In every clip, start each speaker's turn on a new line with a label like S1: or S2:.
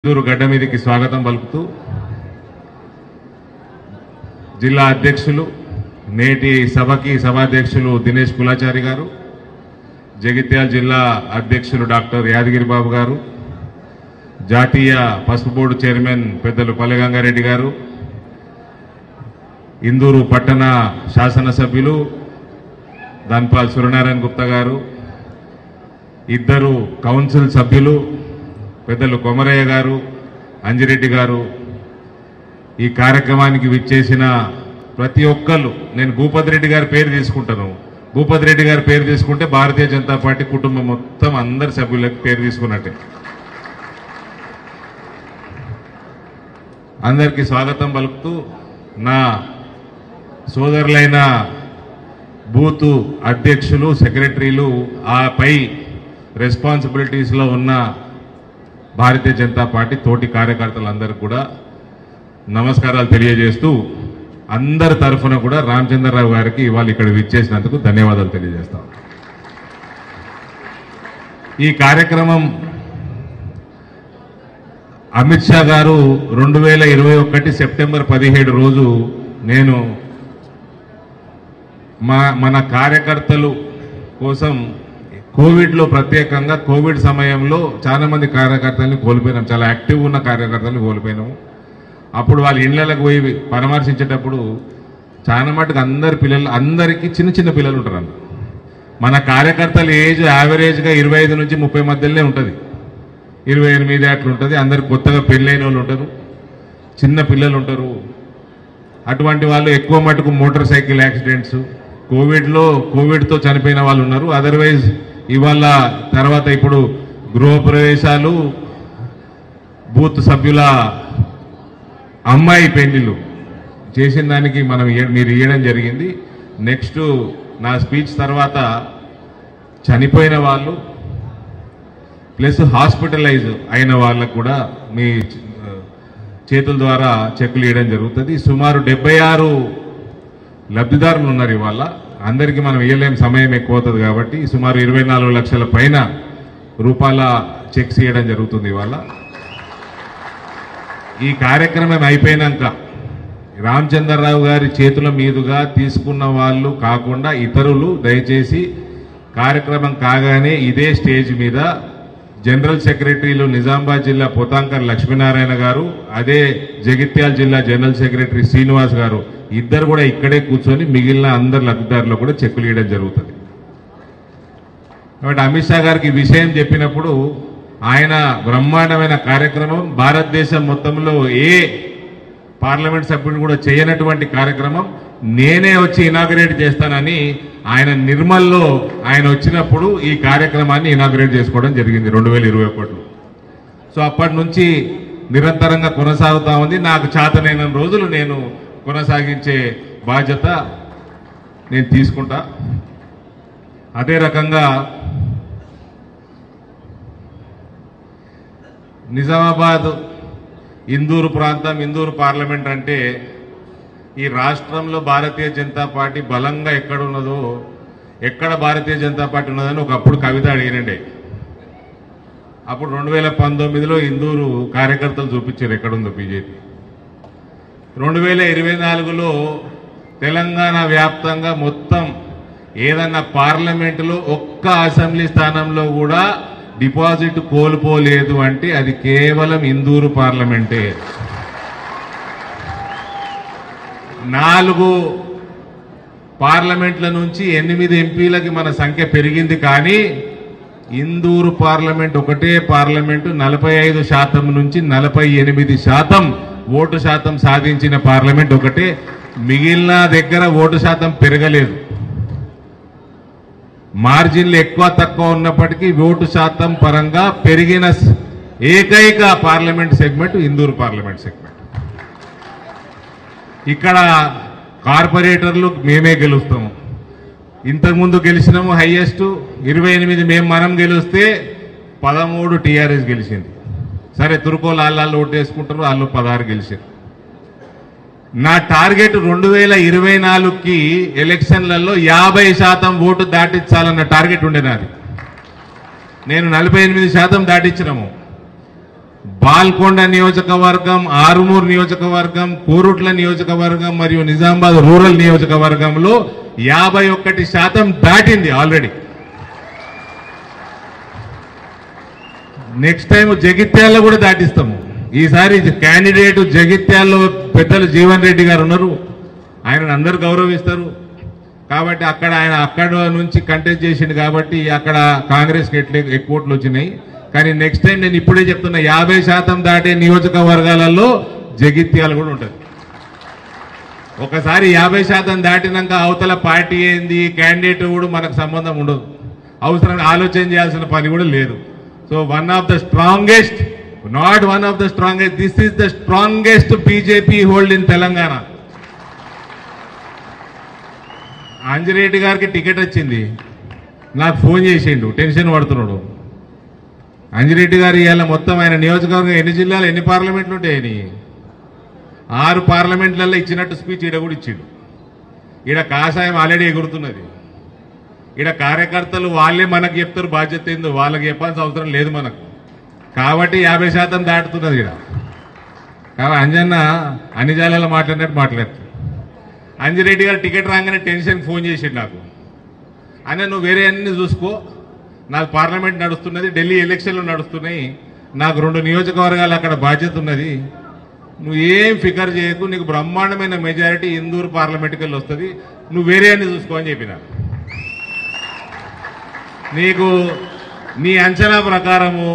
S1: ఇందూరు గడ్డ మీదకి స్వాగతం పలుకుతూ జిల్లా అధ్యక్షులు నేటి సభకి సభాధ్యక్షులు దినేష్ కులాచారి గారు, జగిత్యాల జిల్లా అధ్యక్షులు డాక్టర్ యాదగిరి బాబు గారు, జాతీయ పసుపు బోర్డు చైర్మన్ పెద్దలు పల్లెగంగారెడ్డి గారు, ఇందూరు పట్టణ శాసనసభ్యులు ధన్పాల్ సూర్యనారాయణ గుప్తా గారు, ఇద్దరు కౌన్సిల్ సభ్యులు పెద్దలు కొమరయ్య గారు, అంజిరెడ్డి గారు, ఈ కార్యక్రమానికి విచ్చేసిన ప్రతి ఒక్కళ్ళు, నేను భూపతి రెడ్డి గారి పేరు తీసుకుంటాను. భూపతి రెడ్డి గారి పేరు తీసుకుంటే భారతీయ జనతా పార్టీ కుటుంబం మొత్తం అందరి సభ్యులకు పేరు తీసుకున్నట్టే. అందరికీ స్వాగతం పలుకుతూ నా సోదరులైన బూతు అధ్యక్షులు, సెక్రటరీలు, ఆ పై రెస్పాన్సిబిలిటీస్లో ఉన్న భారతీయ జనతా పార్టీ తోటి కార్యకర్తలందరికీ కూడా నమస్కారాలు తెలియజేస్తూ అందరి తరఫున కూడా రామచంద్రరావు గారికి ఇవాళ ఇక్కడ విచ్చేసినందుకు ధన్యవాదాలు తెలియజేస్తాం. ఈ కార్యక్రమం అమిత్ షా గారు 2021 సెప్టెంబర్ 17 రోజు నేను మన కార్యకర్తలు కోసం కోవిడ్లో ప్రత్యేకంగా కోవిడ్ సమయంలో చాలా మంది కార్యకర్తల్ని కోల్పోయినాం, చాలా యాక్టివ్ ఉన్న కార్యకర్తల్ని కోల్పోయినాము. అప్పుడు వాళ్ళ ఇళ్లకు పోయి పరామర్శించేటప్పుడు చాలా మటుకు అందరికీ చిన్న చిన్న పిల్లలు ఉంటారు. మన కార్యకర్తల ఏజ్ యావరేజ్గా 25 నుంచి 30 మధ్యలోనే ఉంటుంది, 28 అట్లా ఉంటుంది. అందరు కొత్తగా పెళ్ళైన వాళ్ళు ఉంటారు, చిన్న పిల్లలు ఉంటారు. అటువంటి వాళ్ళు ఎక్కువ మటుకు మోటార్ సైకిల్ యాక్సిడెంట్స్, కోవిడ్తో చనిపోయిన వాళ్ళు ఉన్నారు. అదర్వైజ్ ఇవాళ తర్వాత ఇప్పుడు గృహప్రవేశాలు, బూత్ సభ్యుల అమ్మాయి పెళ్లిళ్ళు చేసిన దానికి మీరు ఇవ్వడం జరిగింది. నెక్స్ట్ నా స్పీచ్ తర్వాత చనిపోయిన వాళ్ళు ప్లస్ హాస్పిటలైజ్ అయిన వాళ్ళకు కూడా మీ చేతుల ద్వారా చెక్కులు ఇవ్వడం జరుగుతుంది. సుమారు 76 లబ్ధిదారులు ఉన్నారు. ఇవాళ అందరికీ మనం ఇవ్వలేం, సమయం ఎక్కువ అవుతుంది కాబట్టి సుమారు 24 లక్షల పైన రూపాయల చెక్స్ ఇవ్వడం జరుగుతుంది. ఇవాళ ఈ కార్యక్రమం అయిపోయినాక రామచంద్రరావు గారి చేతుల మీదుగా తీసుకున్న వాళ్ళు కాకుండా ఇతరులు దయచేసి కార్యక్రమం కాగానే ఇదే స్టేజ్ మీద జనరల్ సెక్రటరీలు నిజామాబాద్ జిల్లా పోతాంకర్ లక్ష్మీనారాయణ గారు, అదే జగిత్యాల జిల్లా జనరల్ సెక్రటరీ శ్రీనివాస్ గారు ఇద్దరు కూడా ఇక్కడే కూర్చొని మిగిలిన అందరి లబ్ధిదారులు కూడా చెక్కులు ఇవ్వడం జరుగుతుంది. కాబట్టి అమిత్ షా గారికి విషయం చెప్పినప్పుడు ఆయన బ్రహ్మాండమైన కార్యక్రమం, భారతదేశం మొత్తంలో ఏ పార్లమెంట్ సభ్యుడు కూడా చేయనటువంటి కార్యక్రమం నేనే వచ్చి ఇనాగ్రేట్ చేస్తానని ఆయన నిర్మల్లో ఆయన వచ్చినప్పుడు ఈ కార్యక్రమాన్ని ఇనాగ్రేట్ చేసుకోవడం జరిగింది 2021. సో అప్పటి నుంచి నిరంతరంగా కొనసాగుతా ఉంది. నాకు చేతనైన రోజులు నేను కొనసాగించే బాధ్యత నేను తీసుకుంటా. అదే రకంగా నిజామాబాద్, ఇందూరు ప్రాంతం, ఇందూరు పార్లమెంట్ అంటే ఈ రాష్ట్రంలో భారతీయ జనతా పార్టీ బలంగా ఎక్కడున్నదో, ఎక్కడ భారతీయ జనతా పార్టీ ఉన్నదని ఒకప్పుడు కవిత అడిగినండి. అప్పుడు 2019లో ఇందూరు కార్యకర్తలు చూపించారు ఎక్కడుందో బీజేపీ. 2024లో తెలంగాణ వ్యాప్తంగా మొత్తం ఏదన్నా పార్లమెంటులో ఒక్క అసెంబ్లీ స్థానంలో కూడా డిపాజిట్ కోల్పోలేదు అంటే అది కేవలం ఇందూరు పార్లమెంటే. 4 పార్లమెంట్ల నుంచి 8 ఎంపీలకి మన సంఖ్య పెరిగింది. కానీ ఇందూరు పార్లమెంట్ ఒకటే పార్లమెంటు 45% నుంచి 48% ఓటు శాతం సాధించిన పార్లమెంట్ ఒకటే. మిగిలిన దగ్గర ఓటు శాతం పెరగలేదు. మార్జిన్లు ఎక్కువ తక్కువ ఉన్నప్పటికీ ఓటు శాతం పరంగా పెరిగిన ఏకైక parliament segment Indur parliament segment. ఇక్కడ కార్పొరేటర్లు మేమే గెలుస్తాము. ఇంతకుముందు గెలిచినాము హైయెస్ట్ 28, మనం గెలిస్తే 13 టీఆర్ఎస్ గెలిచింది. సరే తుర్కోలు వాళ్ళు ఓటు వేసుకుంటారు, వాళ్ళు 16 గెలిచారు. నా టార్గెట్ 2024కి ఎలక్షన్లలో 50% ఓటు దాటించాలన్న టార్గెట్ ఉండే నాది. నేను 48% దాటించినాము. బాల్కొండ నియోజకవర్గం, ఆరుమూరు నియోజకవర్గం, కోరుట్ల నియోజకవర్గం మరియు నిజామాబాద్ రూరల్ నియోజకవర్గంలో 51% దాటింది ఆల్రెడీ. నెక్స్ట్ టైం జగిత్యాలలో కూడా దాటిస్తాము. ఈసారి క్యాండిడేట్ జగిత్యాలలో పెద్దలు జీవన్ రెడ్డి గారు ఉన్నారు, ఆయనను అందరూ గౌరవిస్తారు కాబట్టి ఆయన అక్కడ నుంచి కంటెస్ట్ చేసిండు కాబట్టి అక్కడ కాంగ్రెస్కి ఎక్కువ ఓట్లు వచ్చినాయి. కానీ నెక్స్ట్ టైం నేను ఇప్పుడే చెప్తున్నా 50% దాటే నియోజకవర్గాలలో జగిత్యాలు కూడా ఉంటుంది. ఒకసారి 50% దాటినాక అవతల పార్టీ ఏంది క్యాండిడేట్ కూడా మనకు సంబంధం ఉండదు, అవసరం ఆలోచన చేయాల్సిన పని కూడా లేదు. So one of the strongest, not one of the strongest, this is the strongest BJP hold in Telangana. Anji Reddy గారికి టికెట్ వచ్చింది, నాకు ఫోన్ చేసిండు, టెన్షన్ పడుతున్నాడు. అంజిరెడ్డి గారు ఇవాళ మొత్తం ఆయన నియోజకవర్గం ఎన్ని జిల్లాలు ఎన్ని పార్లమెంట్లు ఉంటాయని 6 పార్లమెంట్లలో ఇచ్చినట్టు స్పీచ్ ఈడ కూడా ఇచ్చిండు. ఈడ కాషాయం ఆల్రెడీ ఎగురుతున్నది. ఈడ కార్యకర్తలు వాళ్ళే మనకు చెప్తారు బాధ్యత ఏందో, వాళ్ళకి చెప్పాల్సిన అవసరం లేదు మనకు. కాబట్టి 50% దాటుతున్నది ఈడ. కాబట్టి అంజన్న అన్ని జిల్లాలో మాట్లాడినట్టు మాట్లాడుతుంది. అంజిరెడ్డి గారు టికెట్ రాగానే టెన్షన్ ఫోన్ చేసిండు నాకు, అన్న నువ్వు వేరే అన్ని చూసుకో, నాకు పార్లమెంట్ నడుస్తున్నది, ఢిల్లీ ఎలక్షన్లు నడుస్తున్నాయి, నాకు 2 నియోజకవర్గాలు అక్కడ బాధ్యత ఉన్నది, నువ్వు ఏం ఫికర్ చేయకు, నీకు బ్రహ్మాండమైన మెజారిటీ ఇందూరు పార్లమెంట్కి వెళ్ళి వస్తుంది, నువ్వు వేరే అన్ని చూసుకో అని చెప్పిన. నీకు నీ అంచనా ప్రకారము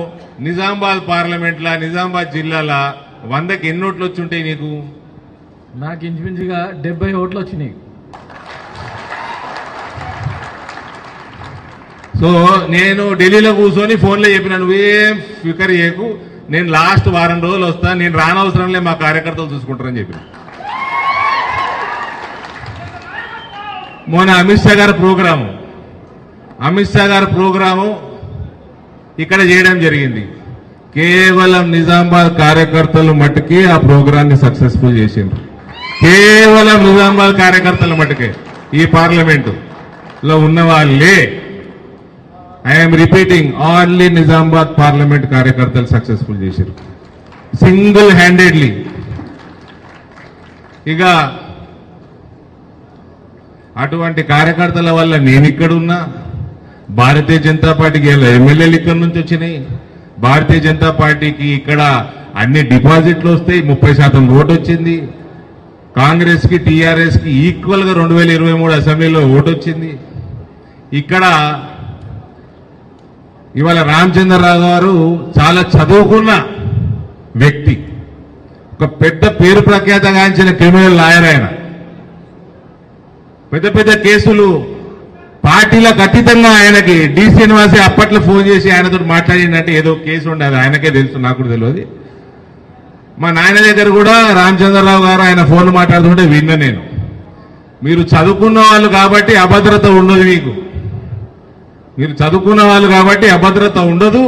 S1: నిజామాబాద్ పార్లమెంట్లా నిజామాబాద్ జిల్లాల 100కి ఎన్ని ఓట్లు వచ్చి ఉంటాయి నీకు?
S2: నాకు ఇంచుమించుగా 70 ఓట్లు వచ్చినాయి.
S1: సో నేను ఢిల్లీలో కూర్చొని ఫోన్లో చెప్పిన, నువ్వేం ఫికర్ చేయకు, నేను లాస్ట్ వారం రోజులు వస్తా, నేను రానవసరంలే మా కార్యకర్తలు చూసుకుంటారని చెప్పిన. మొన్న అమిత్ షా గారి ప్రోగ్రాము ఇక్కడ చేయడం జరిగింది. కేవలం నిజామాబాద్ కార్యకర్తలు మట్టుకే ఆ ప్రోగ్రాన్ని సక్సెస్ఫుల్ చేసిండ్రు. కేవలం నిజామాబాద్ కార్యకర్తల మట్టుకే ఈ పార్లమెంటులో ఉన్న వాళ్ళే, I'm repeating, only Nizamabad parliament కార్యకర్తలు సక్సెస్ఫుల్ చేశారు సింగిల్ హ్యాండెడ్లీ. ఇక అటువంటి కార్యకర్తల వల్ల నేను ఇక్కడున్నా, భారతీయ జనతా పార్టీకి ఎమ్మెల్యేలు ఇక్కడ నుంచి వచ్చినాయి, భారతీయ జనతా పార్టీకి ఇక్కడ అన్ని డిపాజిట్లు వస్తాయి, 30% ఓటు వచ్చింది, కాంగ్రెస్ కి టీఆర్ఎస్ కి ఈక్వల్ గా 2023 అసెంబ్లీలో ఓటు వచ్చింది. ఇక్కడ ఇవాళ రామచంద్రరావు గారు చాలా చదువుకున్న వ్యక్తి, ఒక పెద్ద పేరు ప్రఖ్యాతగాంచిన క్రిమినల్ లాయర్. ఆయన పెద్ద పెద్ద కేసులు పార్టీలకు అతీతంగా ఆయనకి డి శ్రీనివాసే అప్పట్లో ఫోన్ చేసి ఆయనతో మాట్లాడిందంటే ఏదో కేసు ఉండదు, ఆయనకే తెలుసు, నాకు కూడా తెలియదు. మా నాయన దగ్గర కూడా రామచంద్రరావు గారు ఆయన ఫోన్ మాట్లాడుతుంటే విన్నా నేను. మీరు చదువుకున్న వాళ్ళు కాబట్టి అభద్రత ఉండదు మీకు, మీరు చదువుకున్న వాళ్ళు కాబట్టి అభద్రత ఉండదు.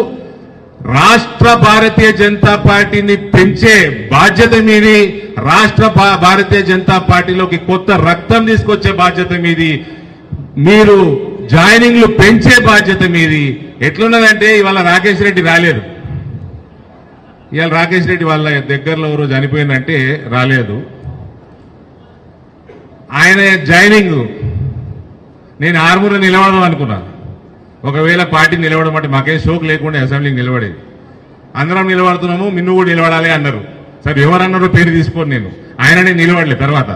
S1: రాష్ట్ర భారతీయ జనతా పార్టీని పెంచే బాధ్యత మీది, రాష్ట్ర భారతీయ జనతా పార్టీలోకి కొత్త రక్తం తీసుకొచ్చే బాధ్యత మీది, మీరు జాయినింగ్లు పెంచే బాధ్యత మీది. ఎట్లున్నదంటే ఇవాళ రాకేష్ రెడ్డి రాలేదు, ఇవాళ రాకేష్ రెడ్డి వాళ్ళ దగ్గరలో ఎవరో చనిపోయిందంటే రాలేదు. ఆయన జాయినింగ్ నేను ఆర్మూర్లో నిలబడదాం అనుకున్నా, ఒకవేళ పార్టీ నిలబడడం అంటే మాకేం షోక్ లేకుండా అసెంబ్లీకి నిలబడేది. అందరం నిలబడుతున్నాము, మిన్ను కూడా నిలబడాలి అన్నారు. సరే ఎవరన్నారో పేరు తీసుకోండి, నేను ఆయననే నిలబడలే. తర్వాత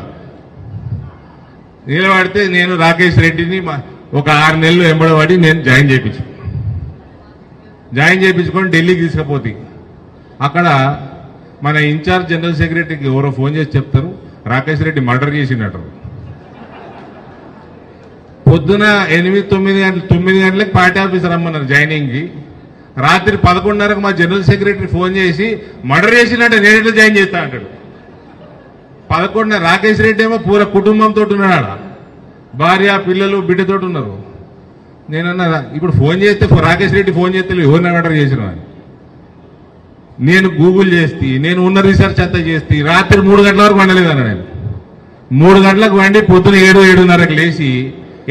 S1: నిలబడితే నేను రాకేష్ రెడ్డిని ఒక 6 నెలలు ఎంబడబడి నేను జాయిన్ చేయించుకొని ఢిల్లీకి తీసుకుపోతే అక్కడ మన ఇన్ఛార్జ్ జనరల్ సెక్రటరీకి ఎవరో ఫోన్ చేసి చెప్తారు రాకేష్ రెడ్డి మర్డర్ చేసినట్టు. పొద్దున 8-9 గంటలకు పార్టీ ఆఫీస్ రమ్మన్నారు జాయినింగ్కి. రాత్రి 11:30కు మా జనరల్ సెక్రటరీ ఫోన్ చేసి మర్డర్ చేసినట్టు నేను ఎట్లా జాయిన్ చేస్తా అంటాడు. 11 రాకేష్ రెడ్డి ఏమో పూర కుటుంబంతో ఉన్నాడు, భార్య పిల్లలు బిడ్డతో ఉన్నారు. నేనన్నా ఇప్పుడు ఫోన్ చేస్తే రాకేష్ రెడ్డి ఫోన్ చేస్తే ఎవరిని మర్డర్ చేసిన అని నేను గూగుల్ చేస్తే, నేను ఉన్న రీసెర్చ్ అంతా చేస్తే రాత్రి 3 గంటల వరకు వండలేదన్న. నేను 3 గంటలకు వండి పొద్దున 7-7:30కి లేచి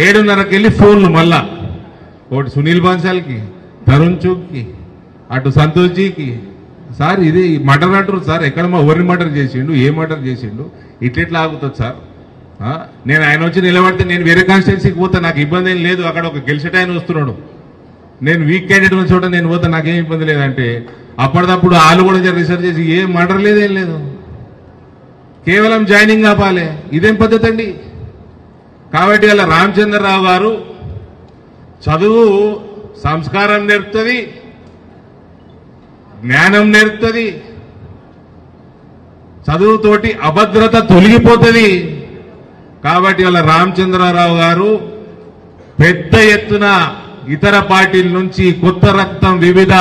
S1: 7:30కి వెళ్ళి ఫోన్లు మళ్ళా ఒకటి సునీల్ బన్సాల్కి, తరుణ్ చుక్కి, అటు సంతోష్జీకి, సార్ ఇది మర్డర్ అంటారు సార్, ఎక్కడ మా ఎవరిని మర్డర్ చేసిండు, ఏ మర్డర్ చేసిండు, ఇట్లా ఆగుతుంది సార్. నేను ఆయన వచ్చి నిలబడితే నేను వేరే కాన్స్టిట్యున్సీకి పోతా, నాకు ఇబ్బంది ఏం లేదు. అక్కడ ఒక గెలిచేట ఆయన వస్తున్నాడు, నేను వీక్ క్యాండిడేట్ ఉన్న చోట నేను పోతా, నాకేం ఇబ్బంది లేదంటే అప్పటిదప్పుడు వాళ్ళు కూడా రీసెర్చ్ చేసి ఏం మర్డర్ లేదు, ఏం లేదు, కేవలం జాయినింగ్ ఆపాలి. ఇదేం పద్ధతి అండి? కాబట్టి అలా రామచంద్రరావు గారు చదువు సంస్కారం నేర్పుతుంది, జ్ఞానం నేర్పుతుంది, చదువుతోటి అభద్రత తొలగిపోతుంది. కాబట్టి అలా రామచంద్రరావు గారు పెద్ద ఎత్తున ఇతర పార్టీల నుంచి కొత్త రక్తం వివిధ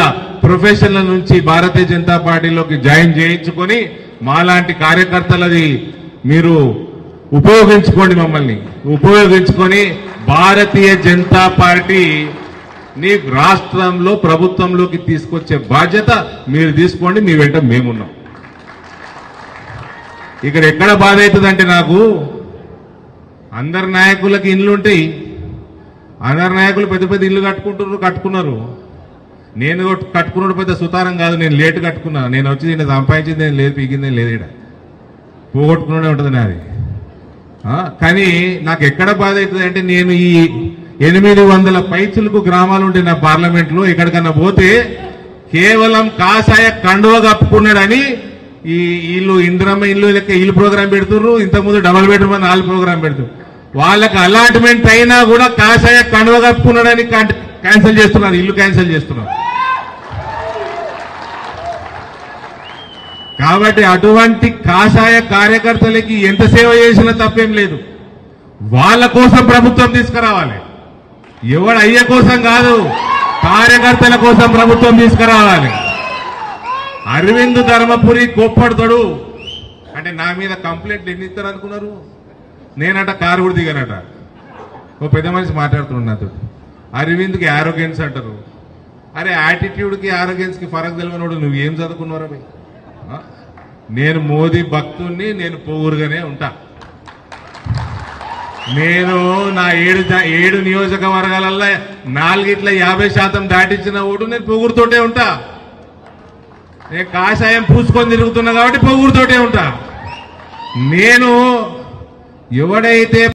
S1: ప్రొఫెషన్ల నుంచి భారతీయ జనతా పార్టీలోకి జాయిన్ చేయించుకొని మాలాంటి కార్యకర్తలది మీరు ఉపయోగించుకోండి, మమ్మల్ని ఉపయోగించుకొని భారతీయ జనతా పార్టీని రాష్ట్రంలో ప్రభుత్వంలోకి తీసుకొచ్చే బాధ్యత మీరు తీసుకోండి, మీ వెంట మేమున్నాం. ఇక్కడ ఎక్కడ బాధ అవుతుందంటే, నాకు అందరి నాయకులకి ఇండ్లు ఉంటాయి, అందరి నాయకులు పెద్ద పెద్ద ఇల్లు కట్టుకున్నారు. నేను కట్టుకున్నాడు పెద్ద సుతారం కాదు, నేను లేటు కట్టుకున్నా. నేను వచ్చి నేను సంపాదించింది నేను లేదు, పీకింది లేదు, ఇక్కడ పోగొట్టుకునే ఉంటుంది నాది. కానీ నాకు ఎక్కడ బాధ అవుతుంది అంటే, నేను ఈ 800 పైచులకు గ్రామాలు ఉంటే నా పార్లమెంట్లో ఎక్కడికన్నా పోతే కేవలం కాషాయ కండువ కప్పుకున్నాడని ఈ ఇల్లు ఇందిరమ్మ ఇల్లు లెక్క ఇల్లు ప్రోగ్రాం పెడుతున్నారు, ఇంతకుముందు డబల్ బెడ్రూమ్ అని 4 ప్రోగ్రాం పెడుతున్నారు. వాళ్ళకి అలాట్మెంట్ అయినా కూడా కాషాయ కండువ కప్పుకున్నాడని క్యాన్సిల్ చేస్తున్నారు, ఇల్లు క్యాన్సిల్ చేస్తున్నారు. కాబట్టి అటువంటి కాషాయ కార్యకర్తలకి ఎంత సేవ చేసినా తప్పేం లేదు. వాళ్ళ కోసం ప్రభుత్వం తీసుకురావాలి, ఎవడు అయ్య కోసం కాదు, కార్యకర్తల కోసం ప్రభుత్వం తీసుకురావాలి. అరవింద్ ధర్మపురి కోప్పడతాడు అంటే నా మీద కంప్లైంట్ ఎన్ని ఇస్తారు అనుకున్నారు? నేనట కారు కూడా దిగానట. ఓ పెద్ద మనిషి మాట్లాడుతున్నాడు నాతో, అరవింద్కి ఆరోగెన్స్ అంటారు. అరే యాటిట్యూడ్కి ఆరోగెన్స్కి ఫరక్ తెలియనోడు నువ్వు ఏం చదువుకున్నారా? నేను మోదీ భక్తుణ్ణి, నేను పొగురుగానే ఉంటా. నేను నా 7 నియోజకవర్గాలల్లో 450% దాటించిన ఓటు నేను పొగురుతోటే ఉంటా. నేను కాషాయం పూసుకొని తిరుగుతున్నా కాబట్టి పొగురుతోటే ఉంటా. నేను ఎవడైతే